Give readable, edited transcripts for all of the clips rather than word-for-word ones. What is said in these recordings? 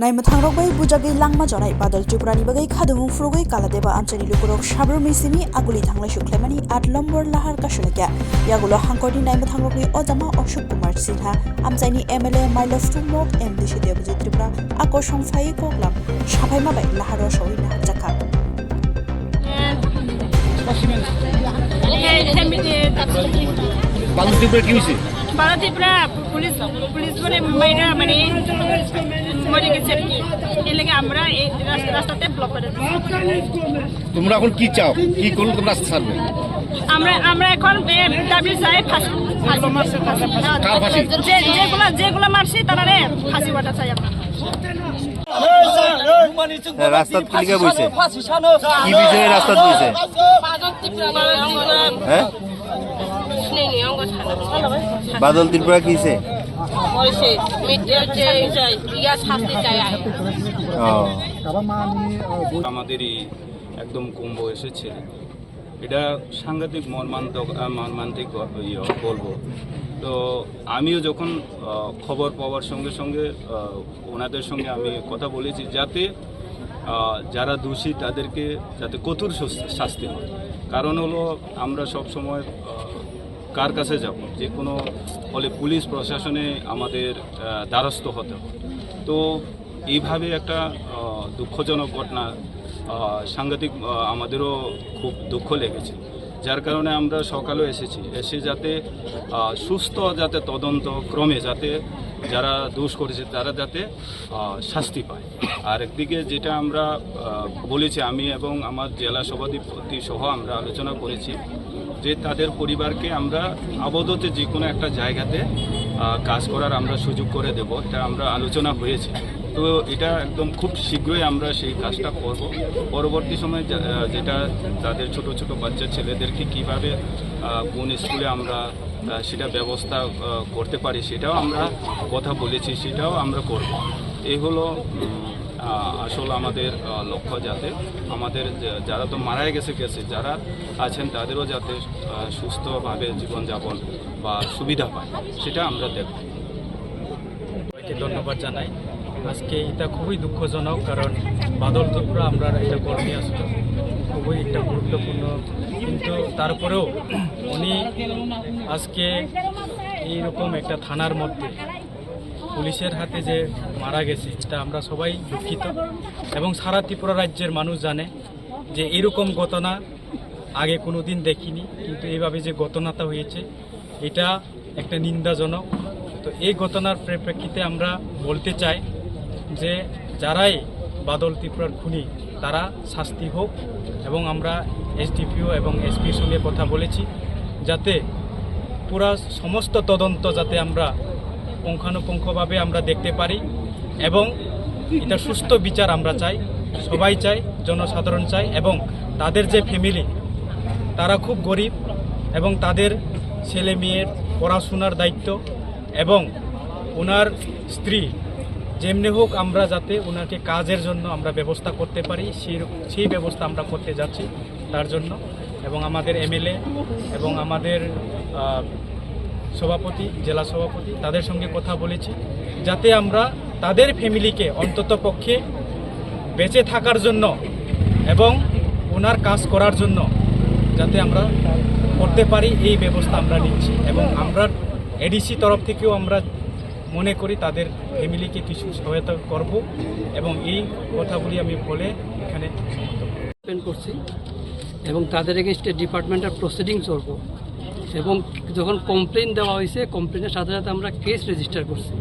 Naimathangrok bai bujagi langma jonai badal Tripurani bagai khadumung frogoi kaladeba anchani lukurok sabur misimi aguli thangla shuklemani at lombor lahar kashulekya yagulo hangkodi Naimathangrokni ojama Ashok Kumar Sinha amchaini MLA Mylov Tumok MD Shidebji Tripura akoshong phai koklam shabai mabai laharo shawina jakha Bangla Tripura কি হয়েছে? Bangla Tripura police বলে মাইরা মানে মরে গেছে আর কি এর লাগে আমরা এই রাস্তাতে ব্লক করে দিয়েছি। তোমরা এখন কি চাও, কি করলে তোমরা রাস্তা ছাড়বে? আমরা এখন ডাব্লিউ সাহেব কার ফাঁসি? যেগুলো মারছি তারা ফাঁসি বাটা চাই আমরা। রাস্তা কিলিকা বইছে কি বিষয়ে রাস্তা বইছে হ্যাঁ বাদল ত্রিপুরা কিছে আমাদেরই একদম কুম্ভ এসেছে, এটা সাংঘাতিক মর্মান্তিক বলবো। তো আমিও যখন খবর পাওয়ার সঙ্গে সঙ্গে ওনাদের সঙ্গে আমি কথা বলেছি যাতে যারা দোষী তাদেরকে যাতে কঠোর শাস্তি হয়। কারণ হলো আমরা সব সময় কার কাছে যাব, যে কোনো ফলে পুলিশ প্রশাসনে আমাদের দ্বারস্থ হতে হয়। তো এইভাবে একটা দুঃখজনক ঘটনা সাংঘাতিক আমাদেরও খুব দুঃখ লেগেছে, যার কারণে আমরা সকালেও এসে যাতে সুস্থ যাতে তদন্ত ক্রমে যাতে যারা দোষ করেছে তারা যাতে শাস্তি পায়। আর একদিকে যেটা আমরা বলেছি, আমি এবং আমার জেলা সভাপতি সহ আমরা আলোচনা করেছি যে তাদের পরিবারকে আমরা আপাতত যে কোনো একটা জায়গাতে কাজ করার আমরা সুযোগ করে দেব, এটা আমরা আলোচনা হয়েছে। তো এটা একদম খুব শীঘ্রই আমরা সেই কাজটা করব। পরবর্তী সময়ে যেটা তাদের ছোট ছোট বাচ্চা ছেলেদেরকে কিভাবে কোন স্কুলে আমরা সেটা ব্যবস্থা করতে পারি সেটাও আমরা কথা বলেছি, সেটাও আমরা করব। এই হলো আসল আমাদের লক্ষ্য, যাতে আমাদের যারা তো মারা গেছে যারা আছেন তাদেরও যাতে সুস্থভাবে জীবনযাপন বা সুবিধা পায় সেটা আমরা দেখব। ধন্যবাদ জানাই। আজকে এটা খুবই দুঃখজনক, কারণ বাদল ত্রিপুরা আমরা এটা কর্মী আসতো খুবই একটা গুরুত্বপূর্ণ, কিন্তু তারপরেও উনি আজকে এইরকম একটা থানার মধ্যে পুলিশের হাতে যে মারা গেছে এটা আমরা সবাই দুঃখিত। এবং সারা ত্রিপুরা রাজ্যের মানুষ জানে যে এরকম ঘটনা আগে কোনো দিন দেখিনি, কিন্তু এইভাবে যে ঘটনাটা হয়েছে এটা একটা নিন্দাজনক। তো এই ঘটনার পরিপ্রেক্ষিতে আমরা বলতে চাই যে যারাই বাদল ত্রিপুরার খুনি তারা শাস্তি হোক, এবং আমরা এসডিপিও এবং এসপির সঙ্গে কথা বলেছি যাতে পুরা সমস্ত তদন্ত যাতে আমরা পুঙ্খানুপুঙ্খভাবে আমরা দেখতে পারি, এবং এটা সুস্থ বিচার আমরা চাই, সবাই চাই, জনসাধারণ চাই। এবং তাদের যে ফ্যামিলি তারা খুব গরিব, এবং তাদের ছেলে মেয়ের পড়াশোনার দায়িত্ব, এবং ওনার স্ত্রী যেমনি হোক আমরা যাতে ওনাকে কাজের জন্য আমরা ব্যবস্থা করতে পারি সেই ব্যবস্থা আমরা করতে যাচ্ছি তার জন্য। এবং আমাদের এমএলএ এবং আমাদের সভাপতি, জেলা সভাপতি, তাদের সঙ্গে কথা বলেছি যাতে আমরা তাদের ফ্যামিলিকে অন্তত পক্ষে বেঁচে থাকার জন্য এবং ওনার কাজ করার জন্য যাতে আমরা করতে পারি এই ব্যবস্থা আমরা নিচ্ছি। এবং আমরা এডিসি তরফ থেকেও আমরা মনে করি তাদের ফ্যামিলিকে কিছু সহায়তা করব, এবং এই কথাগুলি আমি বলে এখানে করছি এবং তাদের এগেইনস্টে ডিপার্টমেন্টাল প্রসিডিং চলব। এবং যখন কমপ্লেন দেওয়া হয়েছে কমপ্লেনের সাথে সাথে আমরা কেস রেজিস্টার করছি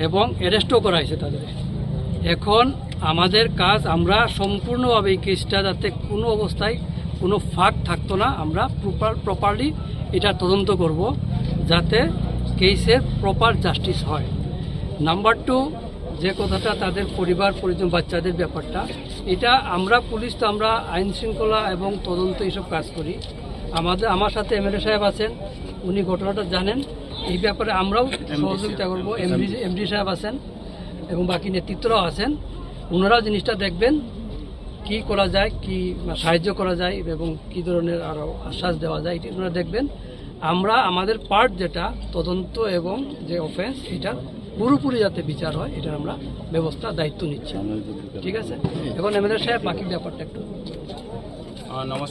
এবং অ্যারেস্টও করা হয়েছে তাদের। এখন আমাদের কাজ আমরা সম্পূর্ণভাবে এই কেসটা যাতে কোনো অবস্থায় কোনো ফাঁক থাকতো না, আমরা প্রপারলি এটা তদন্ত করব যাতে কেসের প্রপার জাস্টিস হয়। নাম্বার 2, যে কথাটা তাদের পরিবার পরিজন বাচ্চাদের ব্যাপারটা, এটা আমরা পুলিশ তো আমরা আইন শৃঙ্খলা এবং তদন্ত এইসব কাজ করি। আমার সাথে এমএলএ সাহেব আছেন, উনি ঘটনাটা জানেন, এই ব্যাপারে আমরাও সহযোগিতা করব। এমডি সাহেব আছেন এবং বাকি নেতৃত্বরাও আছেন, ওনারাও জিনিসটা দেখবেন কি করা যায়, কি সাহায্য করা যায় এবং কি ধরনের আরও আশ্বাস দেওয়া যায় এটি ওনারা দেখবেন। আমরা আমাদের পার্ট যেটা তদন্ত এবং যে অফেন্স এটা পুরোপুরি যাতে বিচার হয় এটার আমরা ব্যবস্থা দায়িত্ব নিচ্ছি। ঠিক আছে, এখন এমএলএ সাহেব বাকি ব্যাপারটা একটু নমস্কার।